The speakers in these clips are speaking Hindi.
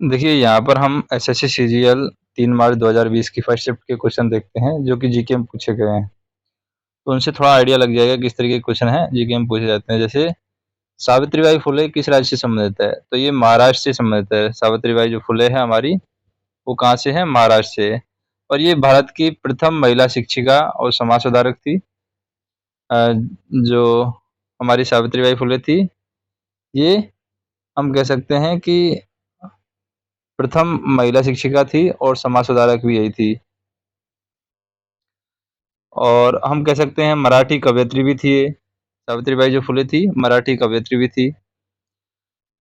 देखिए, यहाँ पर हम एसएससी सीजीएल 3 मार्च 2020 की फर्स्ट शिफ्ट के क्वेश्चन देखते हैं, जो कि जीके में पूछे गए हैं। तो उनसे थोड़ा आइडिया लग जाएगा किस तरीके के क्वेश्चन हैं, जीके में पूछे जाते हैं। जैसे सावित्रीबाई फुले किस राज्य से संबंधित है? तो ये महाराष्ट्र से संबंधित है। सावित्रीबाई जो फुले है हमारी, वो कहाँ से है? महाराष्ट्र से। और ये भारत की प्रथम महिला शिक्षिका और समाज सुधारक थी। जो हमारी सावित्रीबाई फुले थी, ये हम कह सकते हैं कि प्रथम महिला शिक्षिका थी और समाज सुधारक भी यही थी। और हम कह सकते हैं मराठी कवयित्री भी थी ये। सावित्रीबाई जो फुले थी, मराठी कवयित्री भी थी।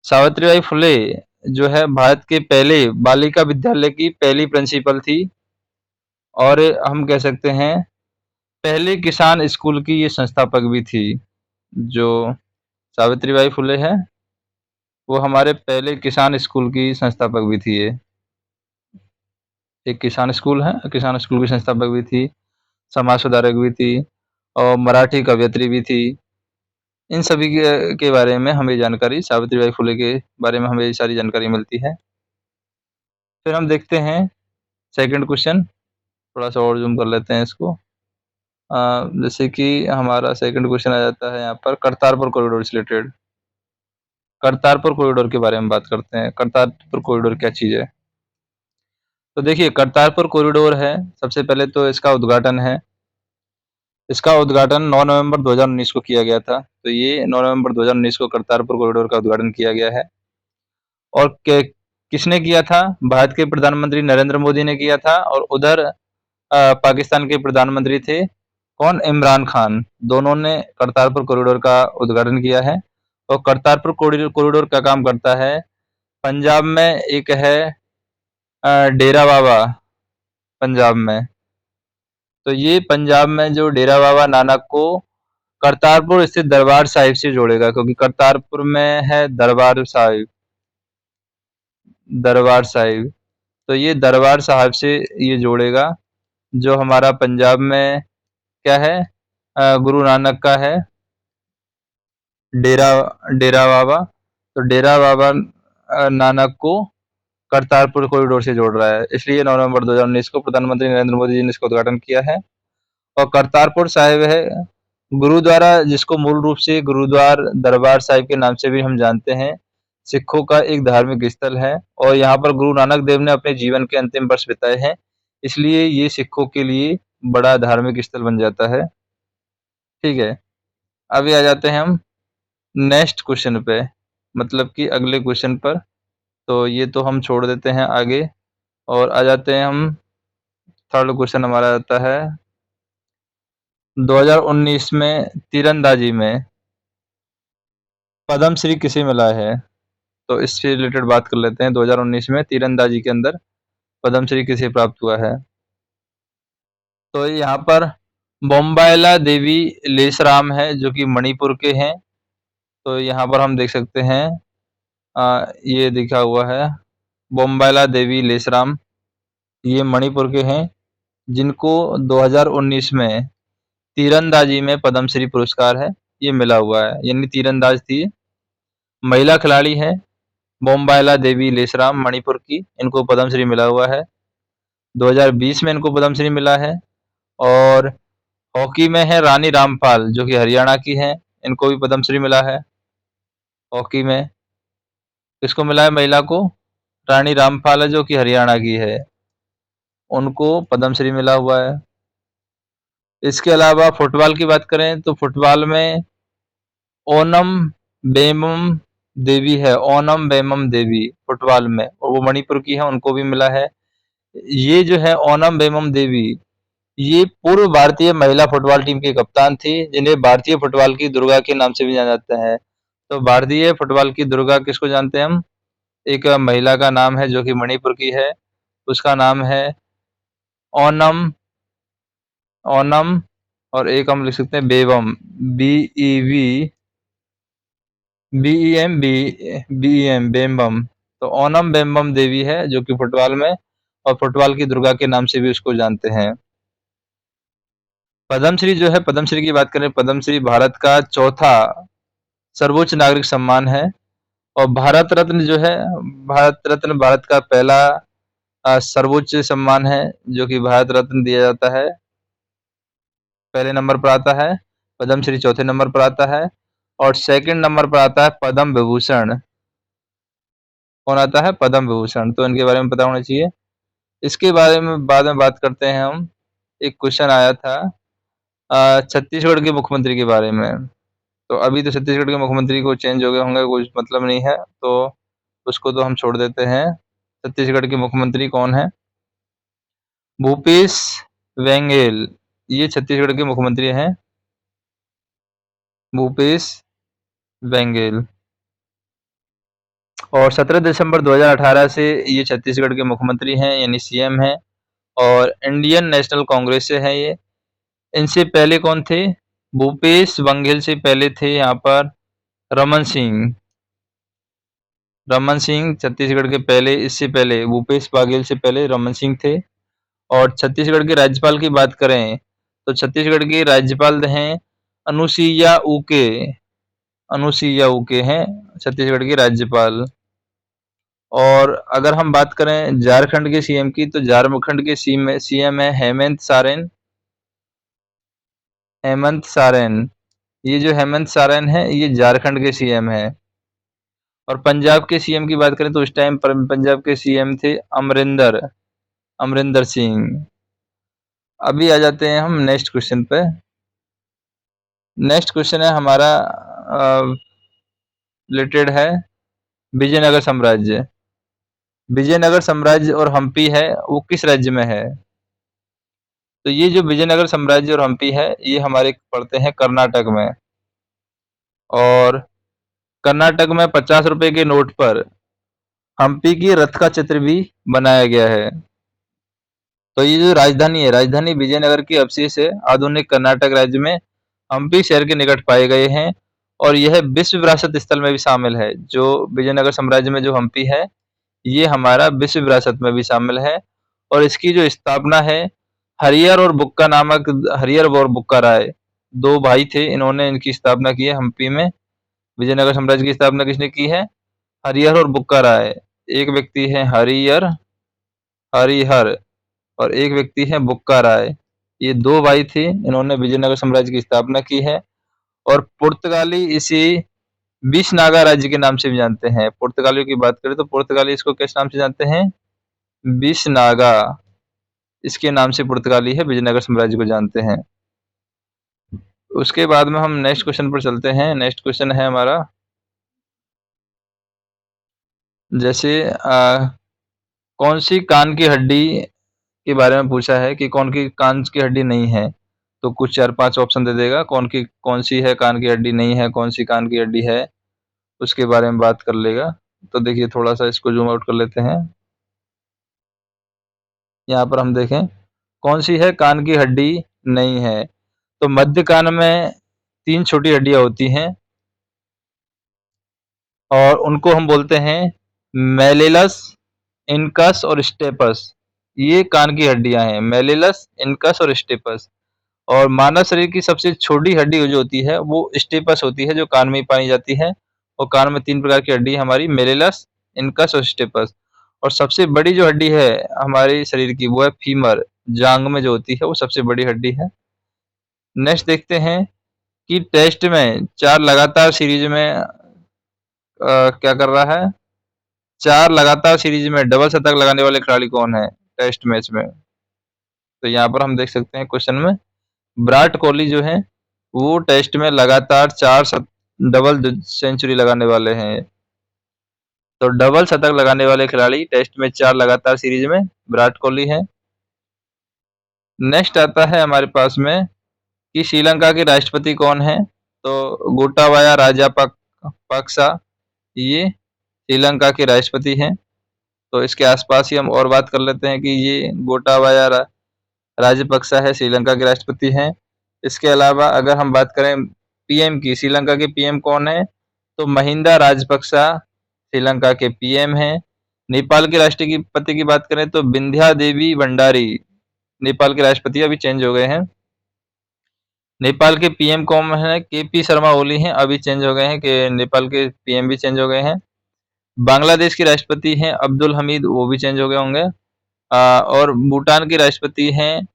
सावित्रीबाई फुले जो है भारत के पहले बालिका विद्यालय की पहली प्रिंसिपल थी। और हम कह सकते हैं पहले किसान स्कूल की ये संस्थापक भी थी। जो सावित्रीबाई फुले है, वो हमारे पहले किसान स्कूल की संस्थापक भी थी ये। एक किसान स्कूल है, किसान स्कूल की संस्थापक भी थी, समाज सुधारक भी थी और मराठी कवयित्री भी थी। इन सभी के बारे में हमें जानकारी, सावित्रीबाई फुले के बारे में हमें ये सारी जानकारी मिलती है। फिर हम देखते हैं सेकंड क्वेश्चन, थोड़ा सा और जूम कर लेते हैं इसको। जैसे कि हमारा सेकंड क्वेश्चन आ जाता है यहाँ पर करतारपुर कॉरिडोर से रिलेटेड। करतारपुर कॉरिडोर के बारे में बात करते हैं। करतारपुर कॉरिडोर क्या चीज़ है? तो देखिए, करतारपुर कॉरिडोर है, सबसे पहले तो इसका उद्घाटन है। इसका उद्घाटन 9 नवंबर 2019 को किया गया था। तो ये 9 नवंबर 2019 को करतारपुर कॉरिडोर का उद्घाटन किया गया है। और किसने किया था? भारत के प्रधानमंत्री नरेंद्र मोदी ने किया था। और उधर पाकिस्तान के प्रधानमंत्री थे कौन? इमरान खान। दोनों ने करतारपुर कॉरिडोर का उद्घाटन किया है। और करतारपुर कॉरिडोर का काम करता है, पंजाब में एक है डेरा बाबा, पंजाब में। तो ये पंजाब में जो डेरा बाबा नानक को करतारपुर स्थित दरबार साहिब से जोड़ेगा, क्योंकि करतारपुर में है दरबार साहिब। दरबार साहिब, तो ये दरबार साहिब से ये जोड़ेगा, जो हमारा पंजाब में क्या है? गुरु नानक का है डेरा, डेरा बाबा। तो डेरा बाबा नानक को करतारपुर कॉरिडोर से जोड़ रहा है, इसलिए 9 नवंबर 2019 को प्रधानमंत्री नरेंद्र मोदी जी ने इसका उद्घाटन किया है। और करतारपुर साहिब है गुरुद्वारा, जिसको मूल रूप से गुरुद्वार दरबार साहिब के नाम से भी हम जानते हैं। सिखों का एक धार्मिक स्थल है और यहाँ पर गुरु नानक देव ने अपने जीवन के अंतिम वर्ष बिताए हैं, इसलिए ये सिखों के लिए बड़ा धार्मिक स्थल बन जाता है। ठीक है, अभी आ जाते हैं हम नेक्स्ट क्वेश्चन पे, मतलब कि अगले क्वेश्चन पर। तो ये तो हम छोड़ देते हैं आगे और आ जाते हैं हम थर्ड क्वेश्चन। हमारा आता है 2019 में तीरंदाजी में पद्मश्री किसे मिला है? तो इससे रिलेटेड बात कर लेते हैं। 2019 में तीरंदाजी के अंदर पद्मश्री किसे प्राप्त हुआ है? तो यहाँ पर बोम्बायला देवी लेसराम है, जो कि मणिपुर के हैं। तो यहाँ पर हम देख सकते हैं ये लिखा हुआ है बोम्बायला देवी लेसराम, ये मणिपुर के हैं, जिनको 2019 में तीरंदाजी में पद्मश्री पुरस्कार है ये मिला हुआ है। यानी तीरंदाज थी, महिला खिलाड़ी है बोम्बायला देवी लेसराम मणिपुर की, इनको पद्मश्री मिला हुआ है। 2020 में इनको पद्मश्री मिला है। और हॉकी में है रानी रामपाल, जो कि हरियाणा की हैं, इनको भी पद्मश्री मिला है। हॉकी में किसको मिला है? महिला को, रानी रामपाल है, जो कि हरियाणा की है, उनको पद्मश्री मिला हुआ है। इसके अलावा फुटबॉल की बात करें तो फुटबॉल में ओनम बेमम देवी है, ओनम बेमम देवी फुटबॉल में, और वो मणिपुर की है, उनको भी मिला है। ये जो है ओनम बेमम देवी, ये पूर्व भारतीय महिला फुटबॉल टीम की कप्तान थी, जिन्हें भारतीय फुटबॉल की दुर्गा के नाम से भी जाना जाता है। तो भारतीय फुटबॉल की दुर्गा किसको जानते हैं हम? एक महिला का नाम है जो कि मणिपुर की है, उसका नाम है ओनम, ओनम। और एक हम लिख सकते हैं बेबम, बी ई एम बेम्बम। तो ओनम बेम्बम देवी है, जो कि फुटबॉल में और फुटबॉल की दुर्गा के नाम से भी उसको जानते हैं। पद्मश्री जो है, पद्मश्री की बात करें, पद्मश्री भारत का चौथा सर्वोच्च नागरिक सम्मान है और भारत रत्न जो है, भारत रत्न भारत का पहला सर्वोच्च सम्मान है जो कि भारत रत्न दिया जाता है, पहले नंबर पर आता है। पद्म श्री चौथे नंबर पर आता है और सेकंड नंबर पर आता है पद्म विभूषण। कौन आता है? पद्म विभूषण। तो इनके बारे में पता होना चाहिए। इसके बारे में बाद में बात करते हैं हम। एक क्वेश्चन आया था छत्तीसगढ़ के मुख्यमंत्री के बारे में। तो अभी तो छत्तीसगढ़ के मुख्यमंत्री को चेंज हो गए होंगे, कुछ मतलब नहीं है, तो उसको तो हम छोड़ देते हैं। छत्तीसगढ़ के मुख्यमंत्री कौन है? भूपेश बघेल, ये छत्तीसगढ़ के मुख्यमंत्री हैं, भूपेश बघेल। और 17 दिसंबर 2018 से ये छत्तीसगढ़ के मुख्यमंत्री हैं, यानी सीएम हैं। और इंडियन नेशनल कांग्रेस से है ये। इनसे पहले कौन थे? भूपेश बघेल से पहले थे यहाँ पर रमन सिंह। रमन सिंह छत्तीसगढ़ के पहले, इससे पहले भूपेश बघेल से पहले रमन सिंह थे। और छत्तीसगढ़ के राज्यपाल की बात करें तो छत्तीसगढ़ के राज्यपाल हैं अनुसुईया उके। अनुसुईया उके हैं छत्तीसगढ़ की राज्यपाल। और अगर हम बात करें झारखंड के सीएम की, तो झारखंड के सीएम है हेमंत सोरेन। हेमंत सोरेन, ये जो हेमंत सोरेन है ये झारखंड के सीएम है। और पंजाब के सीएम की बात करें तो उस टाइम पर पंजाब के सीएम थे अमरिंदर अमरिंदर सिंह। अभी आ जाते हैं हम नेक्स्ट क्वेश्चन पे। नेक्स्ट क्वेश्चन है हमारा रिलेटेड है विजयनगर साम्राज्य। विजयनगर साम्राज्य और हम्पी है वो किस राज्य में है? तो ये जो विजयनगर साम्राज्य और हम्पी है ये हमारे पड़ते हैं कर्नाटक में। और कर्नाटक में 50 रुपए के नोट पर हम्पी की रथ का चित्र भी बनाया गया है। तो ये जो राजधानी है, राजधानी विजयनगर की अवशेष है आधुनिक कर्नाटक राज्य में हम्पी शहर के निकट पाए गए हैं। और यह विश्व विरासत स्थल में भी शामिल है। जो विजयनगर साम्राज्य में जो हम्पी है ये हमारा विश्व विरासत में भी शामिल है। और इसकी जो स्थापना है हरियर और बुक्का राय, दो भाई थे, इन्होंने इनकी स्थापना की है हम्पी में। विजयनगर साम्राज्य की स्थापना किसने की है? हरिहर और बुक्का राय। एक व्यक्ति है हरिहर और एक व्यक्ति है बुक्का राय। ये दो भाई थे, इन्होंने विजयनगर साम्राज्य की स्थापना की है। और पुर्तगाली इसे बिशनागा राज्य के नाम से भी जानते हैं। पुर्तगालियों की बात करें तो पुर्तगाली इसको किस नाम से जानते हैं? बिशनागा, इसके नाम से पुर्तगाली है विजयनगर साम्राज्य को जानते हैं। उसके बाद में हम नेक्स्ट क्वेश्चन पर चलते हैं। नेक्स्ट क्वेश्चन है हमारा, जैसे कौन सी कान की हड्डी के बारे में पूछा है कि कौन की कान की हड्डी नहीं है। तो कुछ 4-5 ऑप्शन दे देगा, कौन सी है कान की हड्डी नहीं है, कौन सी कान की हड्डी है, उसके बारे में बात कर लेगा। तो देखिए थोड़ा सा इसको जूम आउट कर लेते हैं। यहाँ पर हम देखें कौन सी है कान की हड्डी नहीं है। तो मध्य कान में 3 छोटी हड्डियां होती हैं और उनको हम बोलते हैं मेलिलस, इनकस और स्टेपस। ये कान की हड्डियां हैं, मेलिलस, इनकस और स्टेपस। और मानव शरीर की सबसे छोटी हड्डी जो होती है वो स्टेपस होती है, जो कान में ही पाई जाती है। और कान में 3 प्रकार की हड्डी है हमारी, मेलिलस, इनकस और स्टेपस। और सबसे बड़ी जो हड्डी है हमारे शरीर की वो है फीमर, जांग में जो होती है वो सबसे बड़ी हड्डी है। नेक्स्ट देखते हैं कि टेस्ट में 4 लगातार सीरीज में क्या कर रहा है, 4 लगातार सीरीज में डबल शतक लगाने वाले खिलाड़ी कौन है टेस्ट मैच में? तो यहाँ पर हम देख सकते हैं क्वेश्चन में विराट कोहली जो है वो टेस्ट में लगातार 4 डबल सेंचुरी लगाने वाले हैं। तो डबल शतक लगाने वाले खिलाड़ी टेस्ट में 4 लगातार सीरीज में विराट कोहली है। नेक्स्ट आता है हमारे पास में कि श्रीलंका के राष्ट्रपति कौन है? तो गोटाबाया राजापक्सा, ये श्रीलंका के राष्ट्रपति हैं। तो इसके आसपास ही हम और बात कर लेते हैं कि ये गोटाबाया राजपक्सा है, श्रीलंका के राष्ट्रपति हैं। इसके अलावा अगर हम बात करें पीएम की, श्रीलंका के पीएम कौन है? तो महिंदा राजपक्सा श्रीलंका के पीएम हैं। नेपाल के राष्ट्रपति की बात करें तो विंध्या देवी भंडारी नेपाल के राष्ट्रपति अभी चेंज हो गए हैं। नेपाल के पीएम कौन है? केपी शर्मा ओली हैं, अभी चेंज हो गए हैं कि नेपाल के पीएम भी चेंज हो गए हैं। बांग्लादेश के राष्ट्रपति हैं अब्दुल हमीद, वो भी चेंज हो गए होंगे। और भूटान के राष्ट्रपति हैं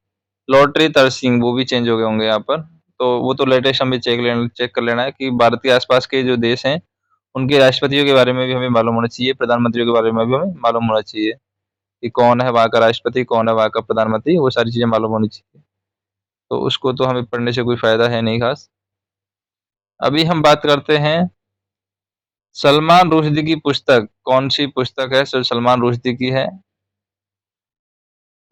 लॉटरी तरसिंह, वो भी चेंज हो गए होंगे यहाँ पर। तो वो तो लेटेस्ट हमें चेक कर लेना है कि भारत के आसपास के जो देश हैं उनके राष्ट्रपतियों के बारे में भी हमें मालूम होना चाहिए, प्रधानमंत्रियों के बारे में भी हमें मालूम होना चाहिए कि कौन है वहाँ का राष्ट्रपति, कौन है वहाँ का प्रधानमंत्री, वो सारी चीज़ें मालूम होनी चाहिए। तो उसको तो हमें पढ़ने से कोई फ़ायदा है नहीं खास। अभी हम बात करते हैं सलमान रुश्दी की पुस्तक, कौन सी पुस्तक है जो सलमान रुश्दी की है?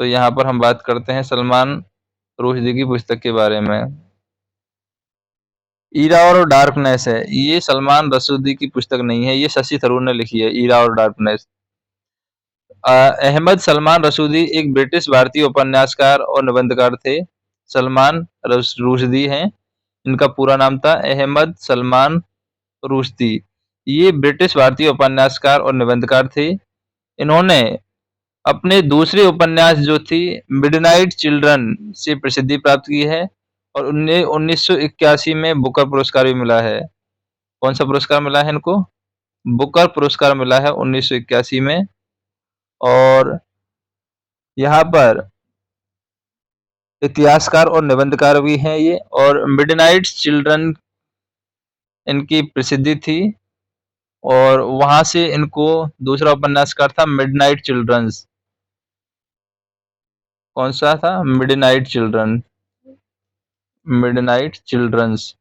तो यहाँ पर हम बात करते हैं सलमान रुश्दी की पुस्तक के बारे में। ईरा और डार्कनेस है, ये सलमान रसूदी की पुस्तक नहीं है, ये शशि थरूर ने लिखी है, ईरा और डार्कनेस। अहमद सलमान रसूदी एक ब्रिटिश भारतीय उपन्यासकार और निबंधकार थे। सलमान रुश्दी हैं, इनका पूरा नाम था अहमद सलमान रुश्दी। ये ब्रिटिश भारतीय उपन्यासकार और निबंधकार थे। इन्होंने अपने दूसरे उपन्यास जो थी मिडनाइट चिल्ड्रन से प्रसिद्धि प्राप्त की है और उन्हें 1981 में बुकर पुरस्कार भी मिला है। कौन सा पुरस्कार मिला है इनको? बुकर पुरस्कार मिला है 1981 में। और यहाँ पर इतिहासकार और निबंधकार भी हैं ये। और मिडनाइट चिल्ड्रन इनकी प्रसिद्धि थी और वहां से इनको दूसरा उपन्यासकार था मिडनाइट चिल्ड्रंस। कौन सा था? मिडनाइट चिल्ड्रन, मिडनाइट चिल्ड्रंस,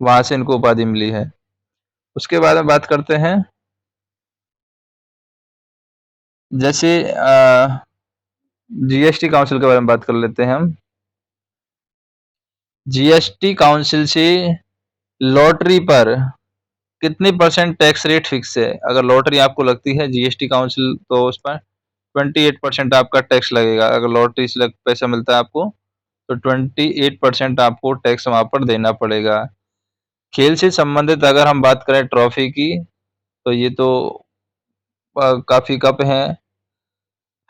वहां से इनको उपाधि मिली है। उसके बाद में बात करते हैं जैसे जीएसटी काउंसिल के बारे में बात कर लेते हैं हम। जीएसटी काउंसिल से लॉटरी पर कितने परसेंट टैक्स रेट फिक्स है? अगर लॉटरी आपको लगती है जीएसटी काउंसिल तो उस पर 28% आपका टैक्स लगेगा। अगर लॉटरी से पैसा मिलता है आपको तो 28% आपको टैक्स वहां पर देना पड़ेगा। खेल से संबंधित अगर हम बात करें ट्रॉफी की तो ये तो काफी कप हैं।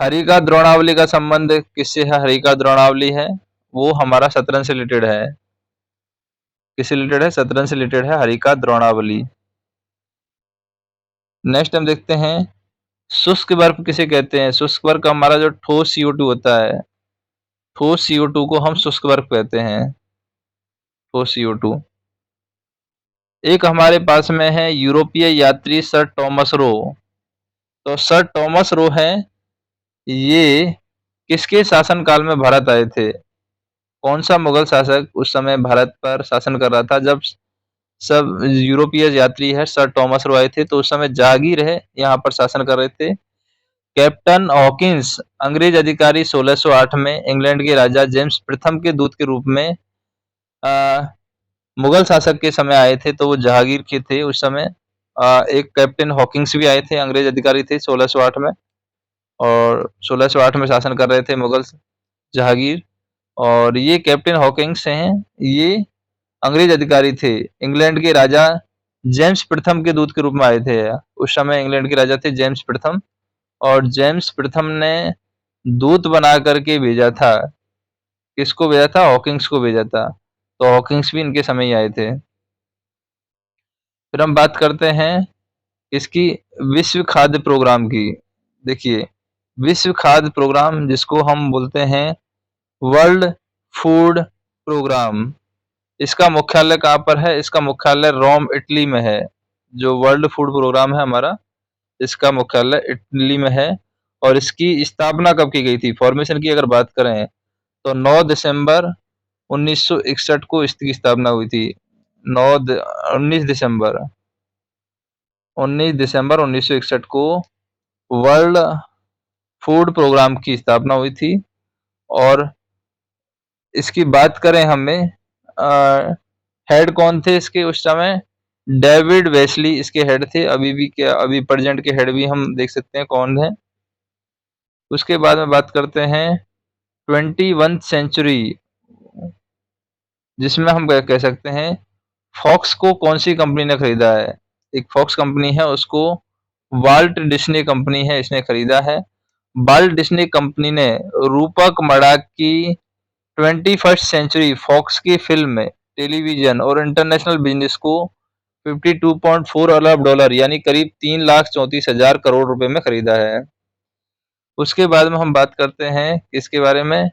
हरिका द्रोणावली का संबंध किससे है? हरिका द्रोणावली है वो हमारा शतरंज से रिलेटेड है। किससे रिलेटेड है? शतरंज से रिलेटेड है हरिका द्रोणावली। नेक्स्ट हम देखते हैं शुष्क बर्फ किसे कहते हैं? शुष्क बर्फ हमारा जो ठोस CO2 होता है, ठोस CO2 को हम शुष्क बर्फ कहते हैं, ठोस CO2। एक हमारे पास में है यूरोपीय यात्री सर टॉमस रो। तो सर टॉमस रो है, ये किसके शासनकाल में भारत आए थे? कौन सा मुगल शासक उस समय भारत पर शासन कर रहा था जब सब यूरोपीय यात्री है सर टॉमस रो आए थे? तो उस समय जहांगीर है यहाँ पर शासन कर रहे थे। कैप्टन हॉकिंस अंग्रेज अधिकारी 1608 में इंग्लैंड के राजा जेम्स प्रथम के दूत के रूप में मुगल शासक के समय आए थे, तो वो जहांगीर के थे उस समय। एक कैप्टन हॉकिंस भी आए थे, अंग्रेज अधिकारी थे 1608 में, और 1608 में शासन कर रहे थे मुगल जहांगीर। और ये कैप्टन हॉकिंस हैं, ये अंग्रेज अधिकारी थे, इंग्लैंड के राजा जेम्स प्रथम के दूत के रूप में आए थे। उस समय इंग्लैंड के राजा थे जेम्स प्रथम, और जेम्स प्रथम ने दूत बना करके भेजा था। किसको भेजा था? हॉकिंस को भेजा था। तो हॉकिंस भी इनके समय ही आए थे। फिर हम बात करते हैं इसकी विश्व खाद्य प्रोग्राम की। देखिए विश्व खाद्य प्रोग्राम जिसको हम बोलते हैं वर्ल्ड फूड प्रोग्राम, इसका मुख्यालय कहाँ पर है? इसका मुख्यालय रोम इटली में है। जो वर्ल्ड फूड प्रोग्राम है हमारा, इसका मुख्यालय इटली में है। और इसकी स्थापना कब की गई थी? फॉर्मेशन की अगर बात करें तो 9 दिसंबर 1961 को इसकी स्थापना हुई थी। 19 दिसंबर 1961 को वर्ल्ड फूड प्रोग्राम की स्थापना हुई थी। और इसकी बात करें हमें हेड कौन थे इसके उस समय? डेविड वेस्ली इसके हेड थे। अभी भी क्या, अभी प्रेजेंट के हेड भी हम देख सकते हैं कौन है। उसके बाद में बात करते हैं 21वीं सेंचुरी, जिसमें हम कह सकते हैं फॉक्स को कौन सी कंपनी ने खरीदा है? एक फॉक्स कंपनी है, उसको वाल्ट डिज्नी कंपनी है इसने खरीदा है। वाल्ट डिज्नी कंपनी ने रूपक मर्डॉक की 21st सेंचुरी फॉक्स की फिल्म, टेलीविजन और इंटरनेशनल बिजनेस को 52.4 अरब डॉलर यानी करीब 3,34,000 करोड़ रुपए में खरीदा है। उसके बाद में हम बात करते हैं इसके बारे में,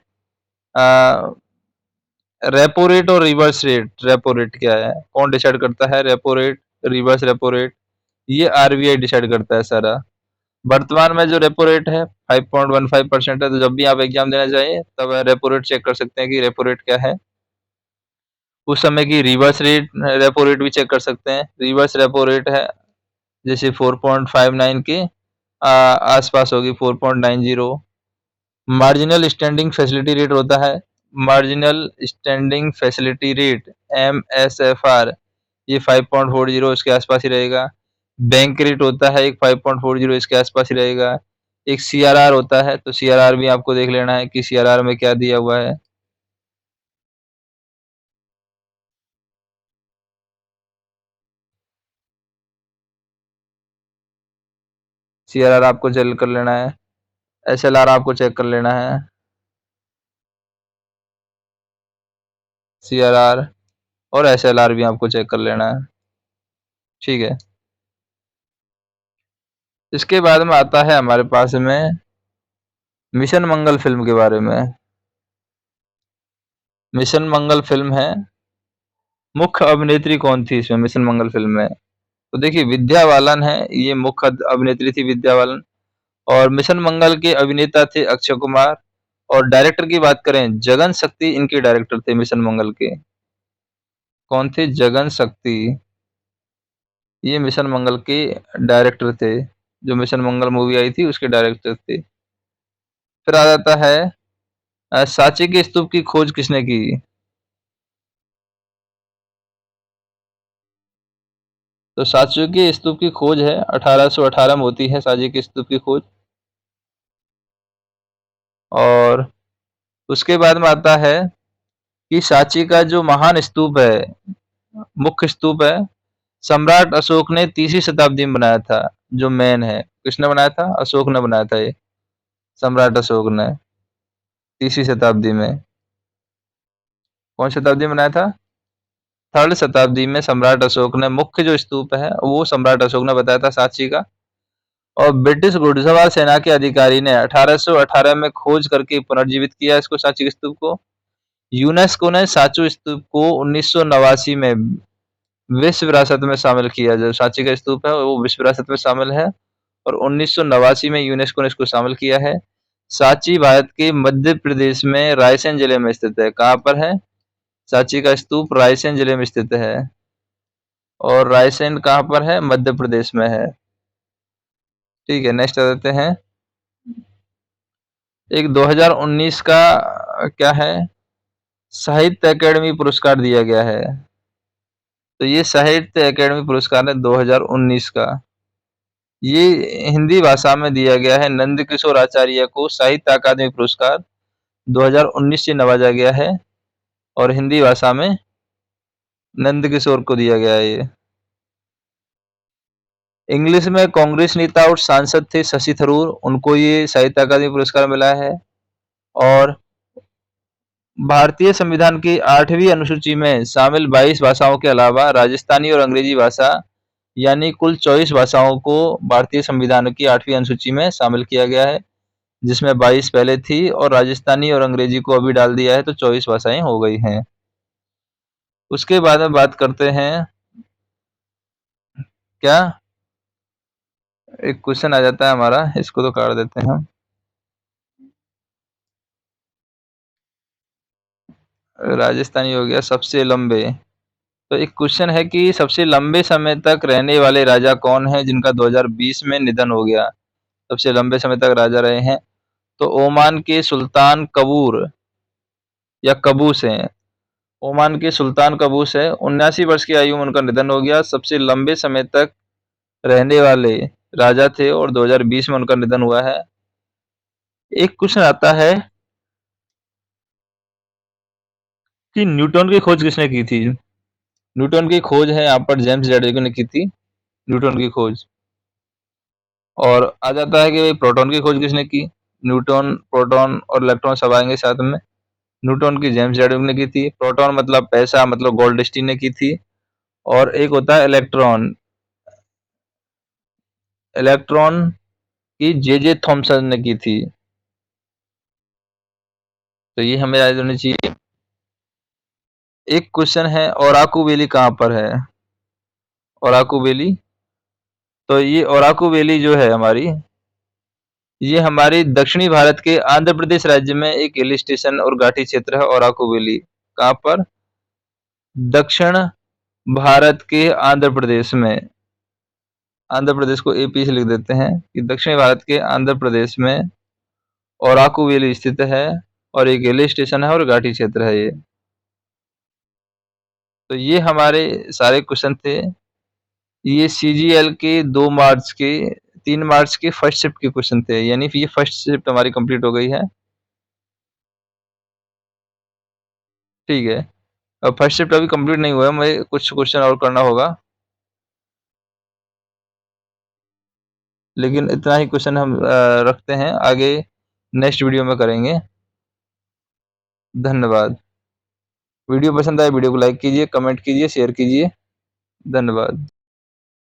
रेपो रेट और रिवर्स रेट। रेपो रेट क्या है, कौन डिसाइड करता है? Repo rate, reverse repo rate, ये आरबीआई डिसाइड करता है सारा। वर्तमान में जो रेपो रेट है 5.15% है, तो जब भी आप एग्जाम देना चाहिए तब रेपो रेट चेक कर सकते हैं कि रेपो रेट क्या है। उस समय की रिवर्स रेट, रेपो रेट भी चेक कर सकते हैं। रिवर्स रेपो रेट है जैसे 4.59 के आसपास होगी, 4.90। मार्जिनल स्टैंडिंग फैसिलिटी रेट होता है, marginal standing facility rate MSFR, ये 5.40 इसके आसपास ही रहेगा। बैंक रेट होता है एक 5.40, इसके आसपास ही रहेगा। एक CRR होता है, तो CRR भी आपको देख लेना है कि CRR में क्या दिया हुआ है। CRR आपको चेक कर लेना है। SLR आपको चेक कर लेना है। CRR और SLR भी आपको चेक कर लेना है, ठीक है। इसके बाद में आता है हमारे पास में मिशन मंगल फिल्म के बारे में। मिशन मंगल फिल्म है, मुख्य अभिनेत्री कौन थी इसमें मिशन मंगल फिल्म में? तो देखिए विद्या बालन है, ये मुख्य अभिनेत्री थी विद्या बालन। और मिशन मंगल के अभिनेता थे अक्षय कुमार। और डायरेक्टर की बात करें, जगन शक्ति इनके डायरेक्टर थे मिशन मंगल के। कौन थे? जगन शक्ति, ये मिशन मंगल के डायरेक्टर थे। जो मिशन मंगल मूवी आई थी उसके डायरेक्टर थे। फिर आ जाता है सांची के स्तूप की खोज किसने की? तो सांची के स्तूप की खोज है 1818 में होती है, सांची के स्तूप की खोज। और उसके बाद में आता है कि सांची का जो महान स्तूप है, मुख्य स्तूप है, सम्राट अशोक ने 3वीं शताब्दी में बनाया था। जो मेन है, किसने बनाया था? अशोक ने बनाया था ये, सम्राट अशोक ने 3वीं शताब्दी में। कौन शताब्दी में बनाया था? 3rd शताब्दी में सम्राट अशोक ने, मुख्य जो स्तूप है वो सम्राट अशोक ने बताया था सांची का। और ब्रिटिश घुड़सवार सेना के अधिकारी ने 1818 में खोज करके पुनर्जीवित किया इसको, सांची के स्तूप को। यूनेस्को ने सांची स्तूप को 1989 में विश्व विरासत में शामिल किया। जो सांची का स्तूप है वो विश्व विरासत में शामिल है, और 1989 में यूनेस्को ने इसको शामिल किया है। सांची भारत के मध्य प्रदेश में रायसेन जिले में स्थित है। कहाँ पर है सांची का स्तूप? रायसेन जिले में स्थित है। और रायसेन कहाँ पर है? मध्य प्रदेश में है, ठीक है। नेक्स्ट आ जाते हैं, एक 2019 का क्या है, साहित्य अकेडमी पुरस्कार दिया गया है। तो ये साहित्य अकेडमी पुरस्कार है 2019 का, ये हिंदी भाषा में दिया गया है। नंद किशोर आचार्य को साहित्य अकादमी पुरस्कार 2019 से नवाजा गया है, और हिंदी भाषा में नंद किशोर को दिया गया है ये। इंग्लिश में कांग्रेस नेता और सांसद थे शशि थरूर, उनको ये साहित्य अकादमी पुरस्कार मिला है। और भारतीय संविधान की 8वीं अनुसूची में शामिल 22 भाषाओं के अलावा राजस्थानी और अंग्रेजी भाषा, यानी कुल 24 भाषाओं को भारतीय संविधान की 8वीं अनुसूची में शामिल किया गया है, जिसमें 22 पहले थी और राजस्थानी और अंग्रेजी को अभी डाल दिया है, तो 24 भाषाएं हो गई हैं। उसके बाद में बात करते हैं, क्या एक क्वेश्चन आ जाता है हमारा, इसको तो काट देते हैं हम। राजस्थानी हो गया सबसे लंबे। तो एक क्वेश्चन है कि सबसे लंबे समय तक रहने वाले राजा कौन है जिनका 2020 में निधन हो गया? सबसे लंबे समय तक राजा रहे हैं, तो ओमान के सुल्तान कबूर या कबूस हैं। ओमान के सुल्तान कबूस है, 79 वर्ष की आयु में उनका निधन हो गया। सबसे लंबे समय तक रहने वाले राजा थे और 2020 में उनका निधन हुआ है। एक क्वेश्चन आता है कि न्यूटन की खोज किसने की थी? न्यूटन की खोज है यहाँ पर जेम्स जेडविक ने की थी, न्यूटन की खोज। और आ जाता है कि भाई प्रोटॉन की खोज किसने की? न्यूटन, प्रोटॉन और इलेक्ट्रॉन सब आएंगे साथ में। न्यूटन की जेम्स जेडविक ने की थी। प्रोटॉन मतलब पैसा, मतलब गोल्डस्टीन ने की थी। और एक होता है इलेक्ट्रॉन। इलेक्ट्रॉन की जे थॉमसन ने की थी। तो ये हमें याद होनी चाहिए। एक क्वेश्चन है, ओराकू वैली कहाँ पर है? ओराकू वैली, तो ये ओराकू वैली जो है हमारी, ये हमारी दक्षिणी भारत के आंध्र प्रदेश राज्य में एक हिल स्टेशन और घाटी क्षेत्र है ओराकू वैली। कहाँ पर? दक्षिण भारत के आंध्र प्रदेश में। आंध्र प्रदेश को एपी से लिख देते हैं कि दक्षिण भारत के आंध्र प्रदेश में ओराकू वैली स्थित है, और एक हिल स्टेशन है और घाटी क्षेत्र है ये। तो ये हमारे सारे क्वेश्चन थे। ये सीजीएल के 2 मार्च के 3 मार्च के फर्स्ट शिफ्ट के क्वेश्चन थे, यानी कि ये फर्स्ट शिफ्ट हमारी कंप्लीट हो गई है। ठीक है, अब फर्स्ट शिफ्ट अभी कंप्लीट नहीं हुआ है, मुझे कुछ क्वेश्चन और करना होगा, लेकिन इतना ही क्वेश्चन हम रखते हैं, आगे नेक्स्ट वीडियो में करेंगे। धन्यवाद। वीडियो पसंद आए वीडियो को लाइक कीजिए, कमेंट कीजिए, शेयर कीजिए। धन्यवाद।